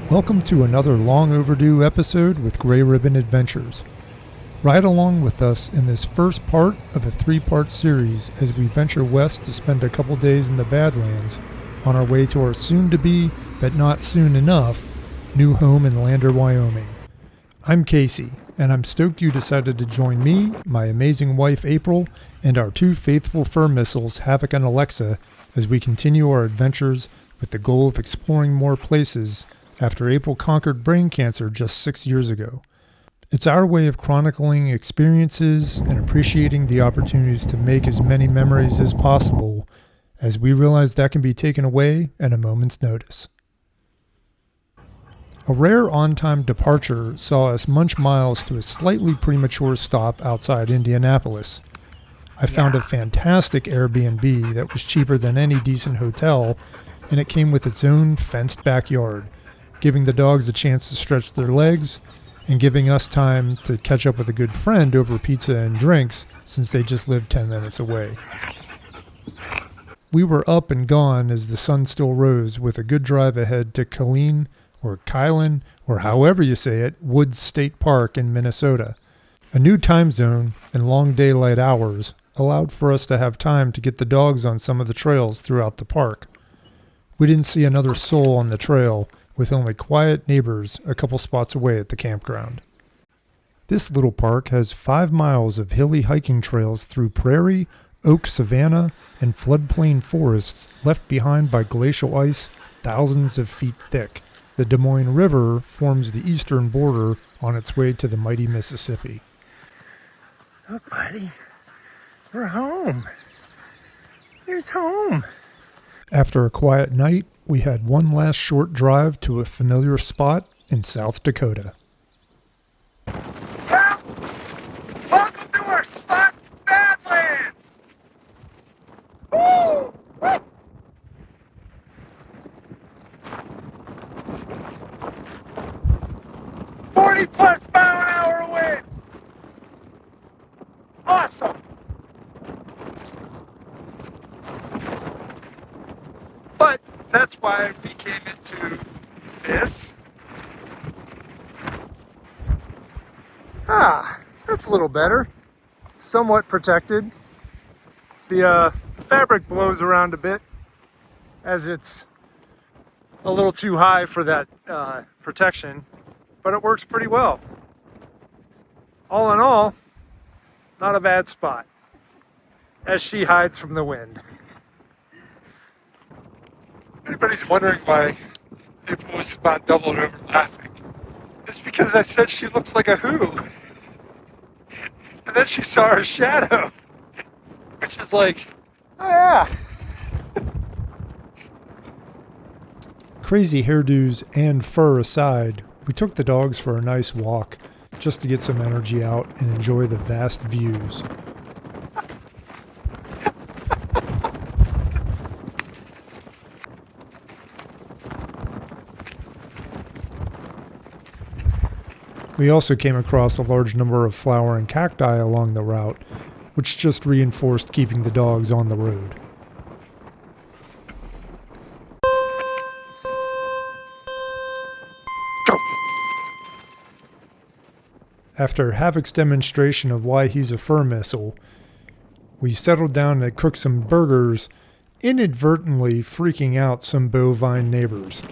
Welcome to another long overdue episode with Gray Ribbon Adventures. Ride along with us in this first part of a three-part series as we venture west to spend a couple days in the Badlands on our way to our soon-to-be, but not soon enough, new home in Lander, Wyoming. I'm Casey, and I'm stoked you decided to join me, my amazing wife April, and our two faithful fur missiles Havoc and Alexa as we continue our adventures with the goal of exploring more places after April conquered brain cancer just 6 years ago. It's our way of chronicling experiences and appreciating the opportunities to make as many memories as possible as we realize that can be taken away at a moment's notice. A rare on-time departure saw us munch miles to a slightly premature stop outside Indianapolis. I found a fantastic Airbnb that was cheaper than any decent hotel, and it came with its own fenced backyard, giving the dogs a chance to stretch their legs and giving us time to catch up with a good friend over pizza and drinks since they just lived 10 minutes away. We were up and gone as the sun still rose with a good drive ahead to Kylean or Kylan or however you say it, Woods State Park in Minnesota. A new time zone and long daylight hours allowed for us to have time to get the dogs on some of the trails throughout the park. We didn't see another soul on the trail, with only quiet neighbors a couple spots away at the campground. This little park has 5 miles of hilly hiking trails through prairie, oak savanna, and floodplain forests left behind by glacial ice thousands of feet thick. The Des Moines River forms the eastern border on its way to the mighty Mississippi. Look, buddy, we're home. Here's home. After a quiet night, we had one last short drive to a familiar spot in South Dakota. Well, welcome to our spot, Badlands! Woo! Woo! +40 mile an hour winds! Awesome! But that's why we came into this. That's a little better. Somewhat protected. The fabric blows around a bit as it's a little too high for that protection, but it works pretty well. All in all, not a bad spot as she hides from the wind. Anybody's wondering why April was about doubled over laughing, it's because I said she looks like a who. And then she saw her shadow, which is like, oh yeah. Crazy hairdos and fur aside, we took the dogs for a nice walk just to get some energy out and enjoy the vast views. We also came across a large number of flowering cacti along the route, which just reinforced keeping the dogs on the road. Go. After Havoc's demonstration of why he's a fur missile, we settled down to cook some burgers, inadvertently freaking out some bovine neighbors.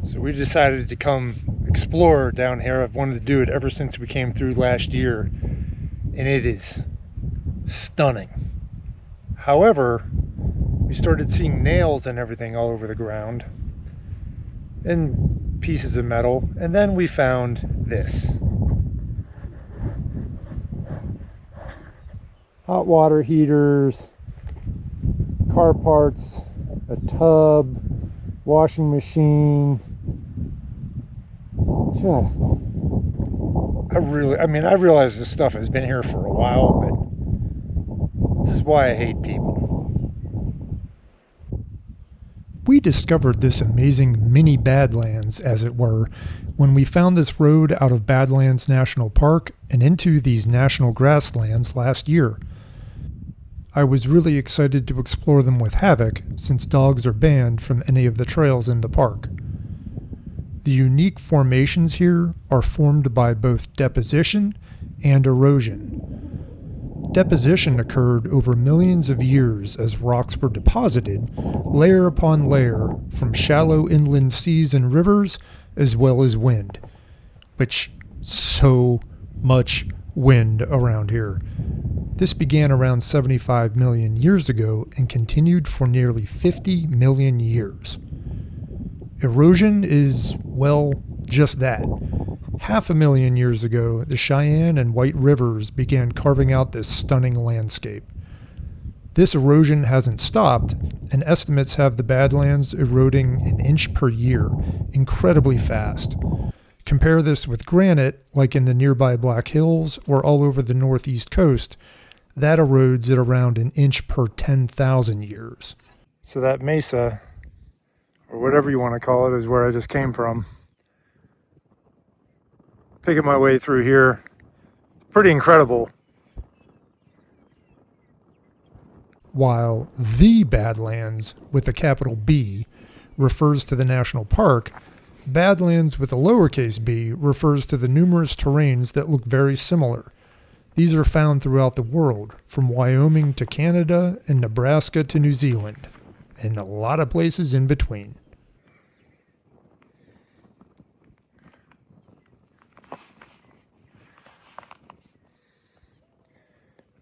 So we decided to come explore down here. I've wanted to do it ever since we came through last year, and it is stunning. However, we started seeing nails and everything all over the ground and pieces of metal, and then we found this. Hot water heaters, car parts, a tub, washing machine. I realize this stuff has been here for a while, but this is why I hate people. We discovered this amazing mini Badlands, as it were, when we found this road out of Badlands National Park and into these national grasslands last year. I was really excited to explore them with Havoc, since dogs are banned from any of the trails in the park. The unique formations here are formed by both deposition and erosion. Deposition occurred over millions of years as rocks were deposited, layer upon layer, from shallow inland seas and rivers, as well as wind. Which, so much wind around here. This began around 75 million years ago and continued for nearly 50 million years. Erosion is, well, just that. 500,000 years ago, the Cheyenne and White Rivers began carving out this stunning landscape. This erosion hasn't stopped, and estimates have the Badlands eroding an inch per year, incredibly fast. Compare this with granite, like in the nearby Black Hills or all over the northeast coast, that erodes at around an inch per 10,000 years. So that mesa, or whatever you want to call it, is where I just came from. Picking my way through here. Pretty incredible. While the Badlands, with a capital B, refers to the national park, Badlands with a lowercase b refers to the numerous terrains that look very similar. These are found throughout the world, from Wyoming to Canada and Nebraska to New Zealand, and a lot of places in between.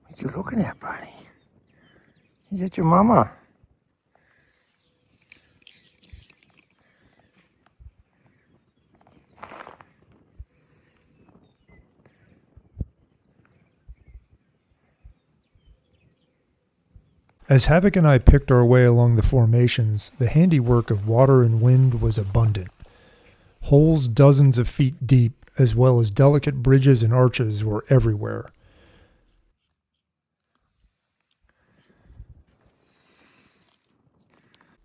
What you looking at, buddy? Is that your mama? As Havoc and I picked our way along the formations, the handiwork of water and wind was abundant. Holes dozens of feet deep, as well as delicate bridges and arches, were everywhere.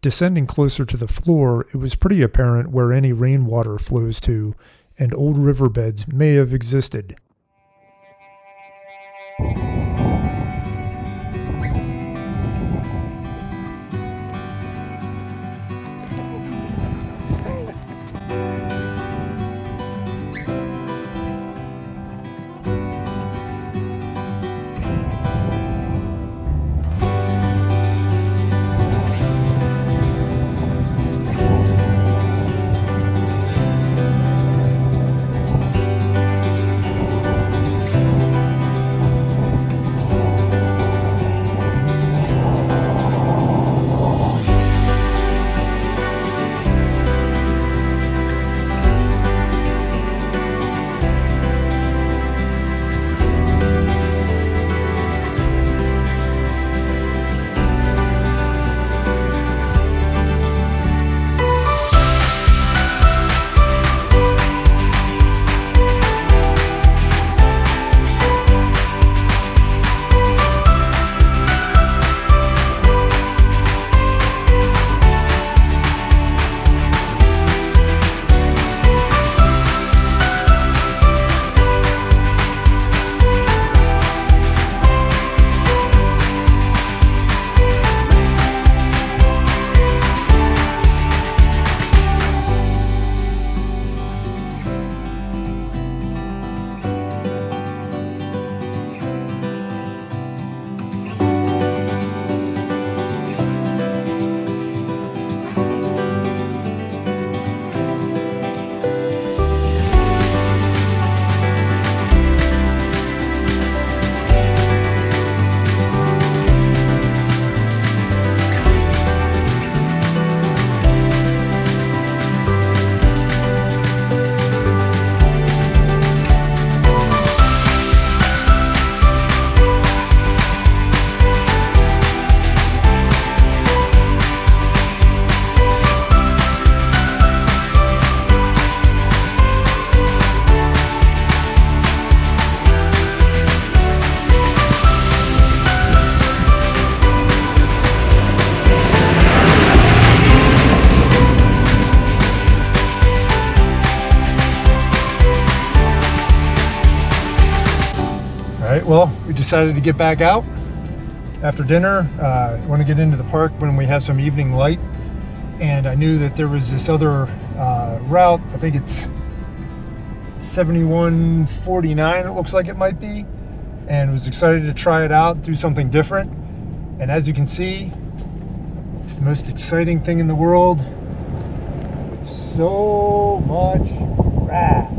Descending closer to the floor, it was pretty apparent where any rainwater flows to, and old riverbeds may have existed. right, well, we decided to get back out after dinner. Want to get into the park when we have some evening light. And I knew that there was this other route. I think it's 7149, it looks like it might be. And was excited to try it out, do something different. And as you can see, it's the most exciting thing in the world. So much grass.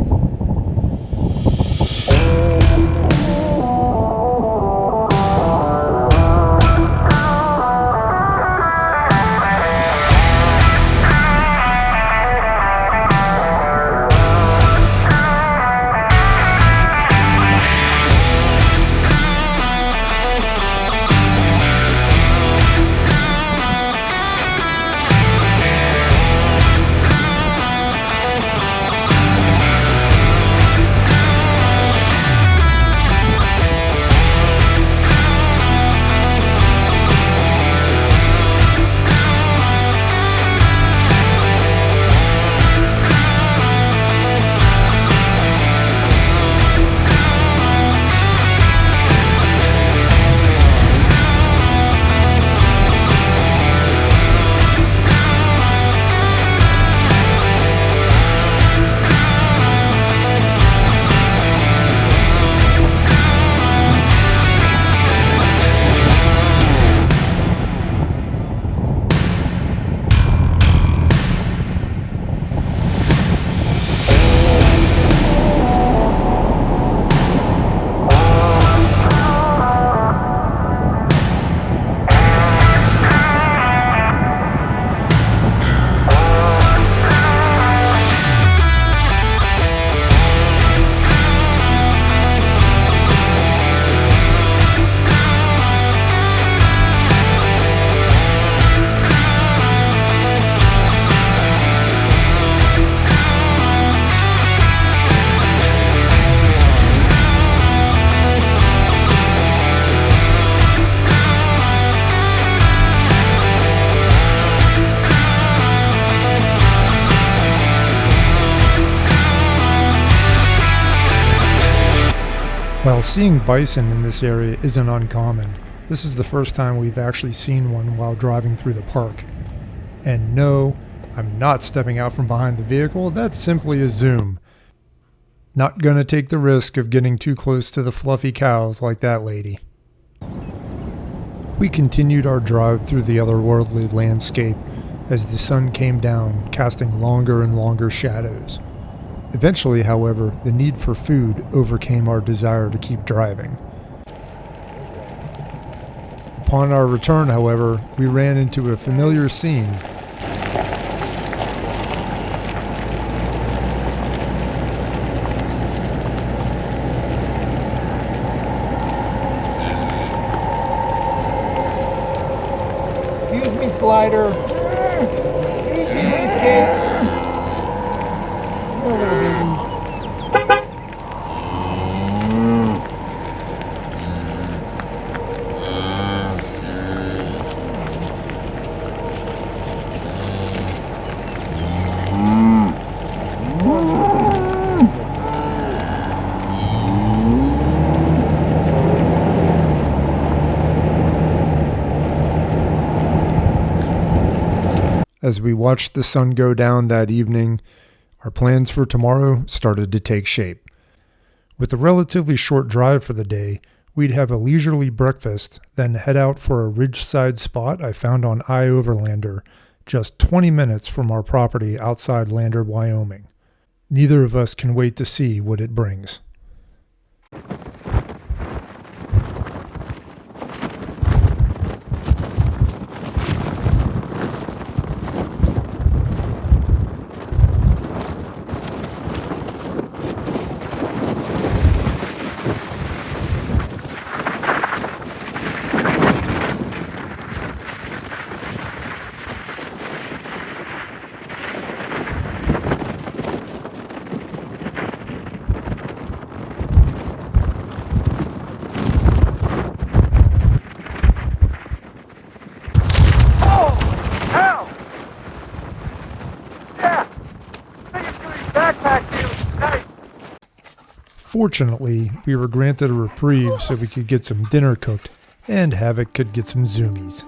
While seeing bison in this area isn't uncommon, this is the first time we've actually seen one while driving through the park. And no, I'm not stepping out from behind the vehicle, that's simply a zoom. Not gonna take the risk of getting too close to the fluffy cows like that lady. We continued our drive through the otherworldly landscape as the sun came down, casting longer and longer shadows. Eventually, however, the need for food overcame our desire to keep driving. Upon our return, however, we ran into a familiar scene. Excuse me, Slider. Excuse me, Skate. As we watched the sun go down that evening, our plans for tomorrow started to take shape. With a relatively short drive for the day, we'd have a leisurely breakfast, then head out for a ridgeside spot I found on iOverlander, just 20 minutes from our property outside Lander, Wyoming. Neither of us can wait to see what it brings. Fortunately, we were granted a reprieve so we could get some dinner cooked, and Havoc could get some zoomies.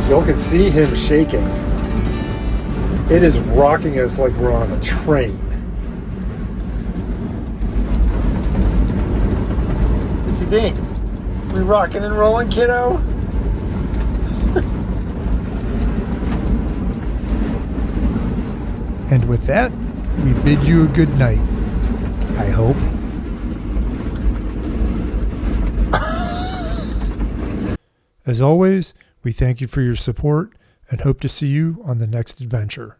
You can see him shaking. It is rocking us like we're on a train. What you think? We rocking and rolling, kiddo? And with that, we bid you a good night. I hope. As always, we thank you for your support and hope to see you on the next adventure.